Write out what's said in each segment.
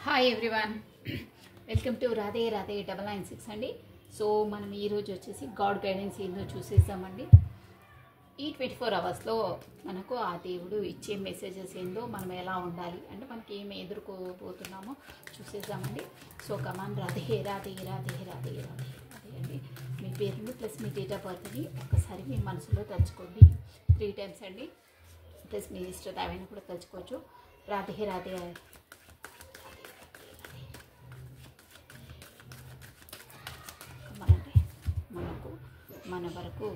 Hi everyone, welcome to Radhe Radhe 996 అండి. So మనం ఈరోజు వచ్చేసి గాడ్ గైడెన్స్ ఏందో చూసేసామండి. ఈ 24 అవర్స్లో మనకు ఆ దేవుడు ఇచ్చే మెసేజెస్ ఏందో, మనం ఎలా ఉండాలి అంటే మనకి ఏమి ఎదుర్కోబోతున్నామో చూసేసామండి. సో కమాన్ రాధే రాధే రాధే రాధే రాధే రాధే అండి. మీ పేరుని ప్లస్ మీ డేట్ ఆఫ్ బర్త్ని ఒక్కసారి మీ మనసులో తలుచుకోండి 3 టైమ్స్ అండి. ప్లస్ మీ ఇష్టదైవని కూడా తలుచుకోవచ్చు. రాధే రాధే మనకు మన వరకు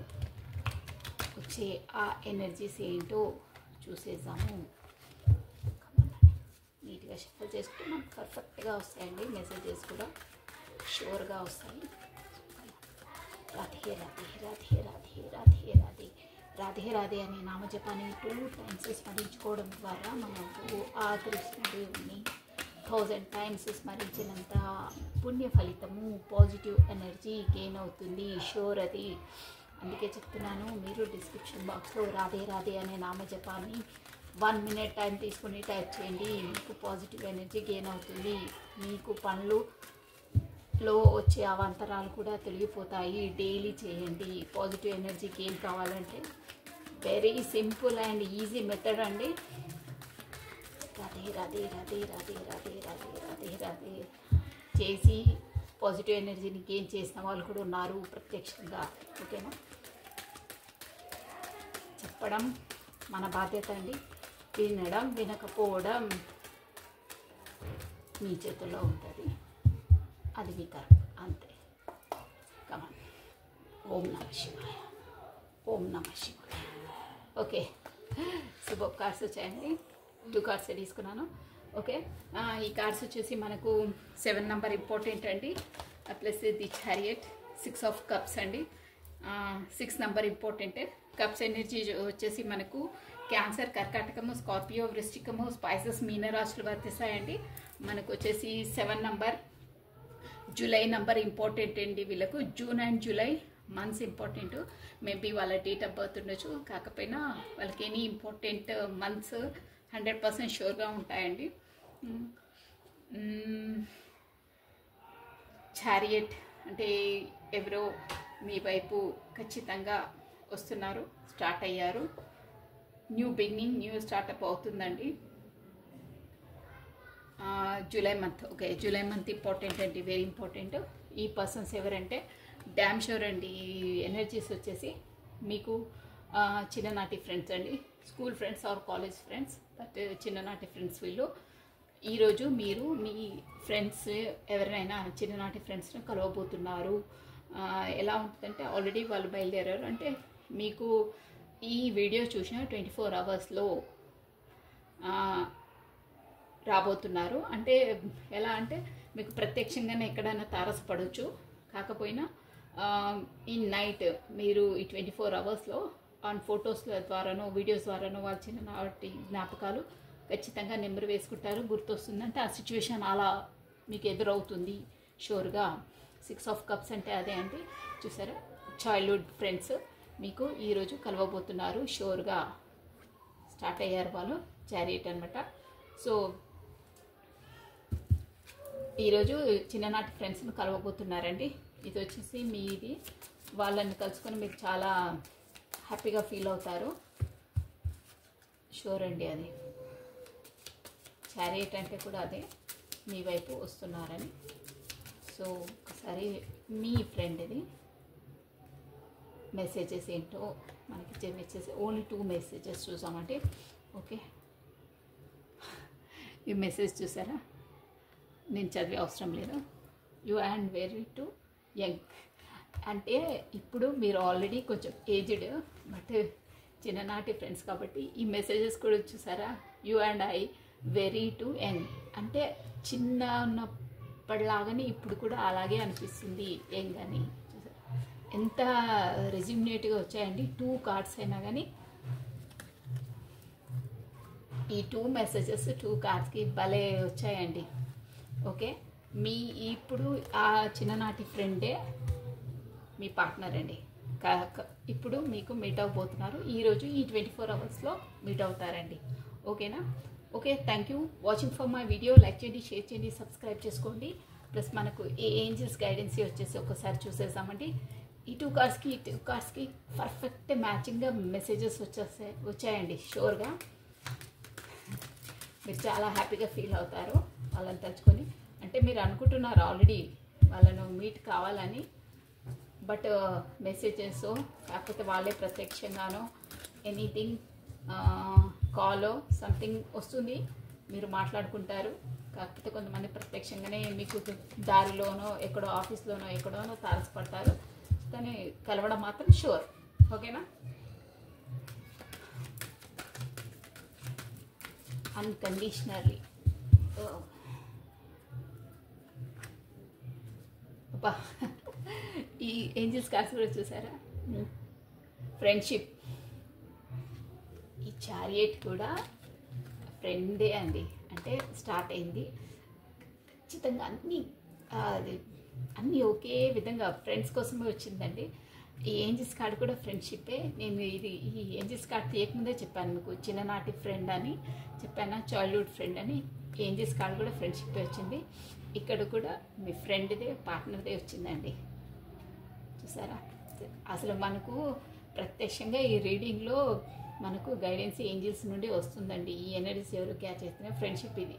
వచ్చే ఆ ఎనర్జీస్ ఏంటో చూసేద్దాము. నీట్గా షఫల్ చేసుకుంటే మనకు పర్ఫెక్ట్గా వస్తాయండి. మెసేజెస్ కూడా షూర్గా వస్తాయి. రాధే రాధే రాధే రాధే రాధే రాధే రాధే రాధే అనే నామజపాన్ని 2 టైమ్స్ స్మరించుకోవడం ద్వారా మనకు ఆ కృష్ణదేవుని 1000 టైమ్స్ స్మరించినంత పుణ్య ఫలితము, పాజిటివ్ ఎనర్జీ గెయిన్ అవుతుంది. షూర్ అది. అందుకే చెప్తున్నాను, మీరు డిస్క్రిప్షన్ బాక్స్లో రాధే రాధే అనే నామజపాన్ని 1 మినిట్ టైం తీసుకుని టైప్ చేయండి. మీకు పాజిటివ్ ఎనర్జీ గెయిన్ అవుతుంది. మీకు పనులలో వచ్చే అవాంతరాలు కూడా తొలగిపోతాయి. డైలీ చేయండి. పాజిటివ్ ఎనర్జీ గెయిన్ కావాలంటే very simple and easy method అండి. రాధే రాధే రాధే రాధే రాధే రాధే రాధే రాధే చేసి పాజిటివ్ ఎనర్జీని గెయిన్ చేసిన వాళ్ళు కూడా ఉన్నారు ప్రత్యక్షంగా. ఓకేనా? చెప్పడం మన బాధ్యత అండి. వినడం వినకపోవడం మీ చేతుల్లో ఉంటుంది. అది మీ కర్మ అంతే. కమాన్. ఓం నమ శివాయ, ఓం నమ శివాయ. ఓకే, శుభ కార్డ్స్ వచ్చాయండి. 2 కార్డ్స్ తీసుకున్నాను. ఓకే, ఈ కార్డ్స్ వచ్చేసి మనకు 7 నెంబర్ ఇంపార్టెంట్ అండి. Plus the chariot, 6 of cups అండి. 6 నెంబర్ ఇంపార్టెంట్. కప్స్ ఎనర్జీ వచ్చేసి మనకు క్యాన్సర్, కర్కాటకము, స్కార్పియో, వృశ్చికము, స్పైసెస్, మీనరాశులు వర్తిస్తాయండి. మనకు వచ్చేసి 7 నెంబర్ జూలై నెంబర్ ఇంపార్టెంట్ అండి. వీళ్ళకు June and July months important. Maybe వాళ్ళ డేట్ ఆఫ్ బర్త్ ఉండొచ్చు, కాకపోయినా వాళ్ళకి ఎనీ ఇంపార్టెంట్ మంత్స్ 100% షూర్గా ఉంటాయండి. చారియట్ అంటే ఎవరో మీ వైపు ఖచ్చితంగా వస్తున్నారు, స్టార్ట్ అయ్యారు. న్యూ బిగినింగ్, న్యూ స్టార్టప్ అవుతుందండి. July month. Okay, July month important అండి, వెరీ ఇంపార్టెంట్. ఈ పర్సన్స్ ఎవరంటే డ్యామ్ షూర్ అండి. ఈ ఎనర్జీస్ వచ్చేసి మీకు చిన్ననాటి ఫ్రెండ్స్ అండి, school friends or college friends, but చిన్ననాటి ఫ్రెండ్స్ వీళ్ళు. ఈరోజు మీరు మీ ఫ్రెండ్స్ ఎవరైనా చిన్ననాటి ఫ్రెండ్స్ని కలవబోతున్నారు. ఎలా ఉంటుందంటే ఆల్రెడీ వాళ్ళు బయలుదేరారు అంటే మీకు ఈ వీడియో చూసిన 24 అవర్స్లో రాబోతున్నారు. అంటే ఎలా అంటే మీకు ప్రత్యక్షంగానే ఎక్కడైనా తారసపడవచ్చు, కాకపోయినా ఈ నైట్ మీరు ఈ 24 అవర్స్లో ఆన్ ఫొటోస్ల ద్వారానో వీడియోస్ ద్వారానో వాళ్ళ చిన్ననాటి జ్ఞాపకాలు ఖచ్చితంగా నెంబర్ వేసుకుంటారు. గుర్తొస్తుందంటే ఆ సిచ్యువేషన్ అలా మీకు ఎదురవుతుంది షూర్గా. 6 ఆఫ్ కప్స్ అంటే అదే అండి. చూసారా, చైల్డ్హుడ్ ఫ్రెండ్స్ మీకు ఈరోజు కలవబోతున్నారు. షూర్గా స్టార్ట్ అయ్యారు వాళ్ళు. చారియట్ అనమాట. సో ఈరోజు చిన్ననాటి ఫ్రెండ్స్ని కలవబోతున్నారండి. ఇది వచ్చేసి మీది. వాళ్ళని కలుసుకొని మీరు చాలా హ్యాపీగా ఫీల్ అవుతారు. షూర్ అండి. అది చారియట్ అంటే కూడా అదే, మీ వైపు వస్తున్నారని. సో ఒకసారి మీ ఫ్రెండ్ది మెసేజెస్ ఏంటో మనకి మెసేజ్ ఓన్లీ 2 మెసేజెస్ చూసామంటే. ఓకే, ఈ మెసేజ్ చూసారా, నేను చదివే అవసరం లేదు. You and very to young అంటే ఇప్పుడు మీరు ఆల్రెడీ కొంచెం ఏజ్డ్, బట్ చిన్ననాటి ఫ్రెండ్స్ కాబట్టి ఈ మెసేజెస్ కూడా చూసారా. You and I very to young అంటే చిన్న ఉన్నప్పటిలాగానే ఇప్పుడు కూడా అలాగే అనిపిస్తుంది యంగ్ అని. చూసారా ఎంత రెజ్యూమినేట్గా వచ్చాయండి 2 కార్డ్స్ అయినా కానీ. ఈ 2 మెసేజెస్ 2 కార్డ్స్కి భలే వచ్చాయండి. ఓకే, మీ ఇప్పుడు ఆ చిన్ననాటి ఫ్రెండే మీ పార్ట్నర్ అండి. ఇప్పుడు మీకు మీట్ అవ్వబోతున్నారు. ఈరోజు ఈ 24 అవర్స్లో మీట్ అవుతారండి. ఓకేనా? Okay, thank you watching for my video. Like చేయండి, షేర్ చేయండి, సబ్స్క్రైబ్ చేసుకోండి. ప్లస్ మనకు ఏ ఏంజల్స్ గైడెన్స్ వచ్చేసి ఒకసారి చూసేసామండి. ఈ టూ కార్డ్స్కి పర్ఫెక్ట్ మ్యాచింగ్గా మెసేజెస్ వచ్చాయండి. షూర్గా మీరు చాలా హ్యాపీగా ఫీల్ అవుతారు వాళ్ళని తలుచుకొని. అంటే మీరు అనుకుంటున్నారు ఆల్రెడీ వాళ్ళను మీట్ కావాలని, బట్ మెసేజెస్ కాకపోతే వాళ్ళే ప్రత్యక్షంగానో ఎనీథింగ్ కాలో సంథింగ్ వస్తుంది, మీరు మాట్లాడుకుంటారు. కాకపోతే కొంతమంది ప్రత్యక్షంగానే మీకు దారిలోనో ఎక్కడో ఆఫీస్లోనో ఎక్కడోనో తారసపడతారు, కానీ కలవడం మాత్రం షూర్. ఓకేనా? అన్కండిషనల్లీ. అబ్బా, ఈ ఏంజల్స్ కార్డ్స్ కూడా చూసారా? ఫ్రెండ్షిప్. ఈ చారియట్ కూడా ఫ్రెండే అండి. అంటే స్టార్ట్ అయింది ఖచ్చితంగా అన్నీ ఒకే విధంగా ఫ్రెండ్స్ కోసమే వచ్చిందండి. ఈ ఏంజల్స్ కార్డ్ కూడా ఫ్రెండ్షిప్పే. నేను ఈ ఏంజల్స్ కార్డ్ తీయకముందే చెప్పాను మీకు, చిన్ననాటి ఫ్రెండ్ అని చెప్పాను, చైల్డ్హుడ్ ఫ్రెండ్ అని. ఏంజల్స్ కార్డ్ కూడా ఫ్రెండ్షిప్పే వచ్చింది. ఇక్కడ కూడా మీ ఫ్రెండ్దే, పార్ట్నర్దే వచ్చిందండి. చూసారా? అసలు మనకు ప్రత్యక్షంగా ఈ రీడింగ్లో మనకు గైడెన్స్ ఏంజల్స్ నుండి వస్తుందండి. ఈ ఎనర్జీస్ ఎవరు క్యాచ్ చేస్తున్నారు? ఫ్రెండ్షిప్ ఇది.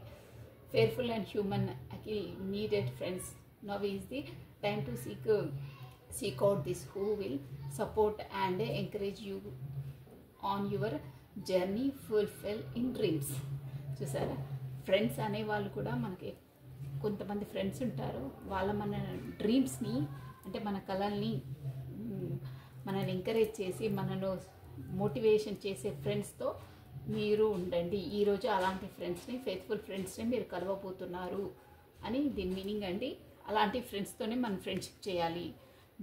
Fearful and human Akhil needed friends. Now is the time to seek out this who will support and encourage you on your journey, fulfill in dreams. చూసారా? ఫ్రెండ్స్ అనేవాళ్ళు కూడా మనకి కొంతమంది ఫ్రెండ్స్ ఉంటారు. మన డ్రీమ్స్ని, అంటే మన కళల్ని మనల్ని ఎంకరేజ్ చేసి మనను మోటివేషన్ చేసే ఫ్రెండ్స్తో మీరు ఉండండి. ఈరోజు అలాంటి ఫ్రెండ్స్ని, ఫెయిత్ఫుల్ ఫ్రెండ్స్ని మీరు కలవబోతున్నారు అని దీని మీనింగ్ అండి. అలాంటి ఫ్రెండ్స్తోనే మనం ఫ్రెండ్షిప్ చేయాలి,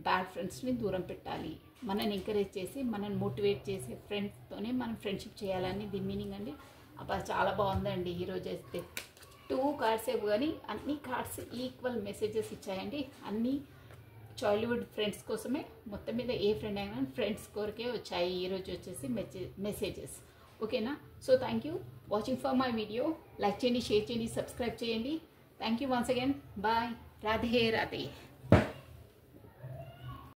బ్యాడ్ ఫ్రెండ్స్ని దూరం పెట్టాలి. మనల్ని ఎంకరేజ్ చేసి మనల్ని మోటివేట్ చేసే ఫ్రెండ్స్తోనే మనం ఫ్రెండ్షిప్ చేయాలని దీని మీనింగ్ అండి. అబ్బా, చాలా బాగుందండి ఈరోజు అయితే. 2 కార్డ్స్ కానీ అన్ని కార్డ్స్ ఈక్వల్ మెసేజెస్ ఇచ్చాయండి. అన్నీ చైల్డ్హుడ్ ఫ్రెండ్స్ కోసమే. మొత్తం మీద ఏ ఫ్రెండ్ అయినా ఫ్రెండ్స్ కోరికే వచ్చాయి ఈరోజు వచ్చేసి మెసేజెస్. ఓకేనా? So thank you watching for my video. Like చేయండి, షేర్ చేయండి, సబ్స్క్రైబ్ చేయండి. Thank you once again. Bye. Radhe Radhe.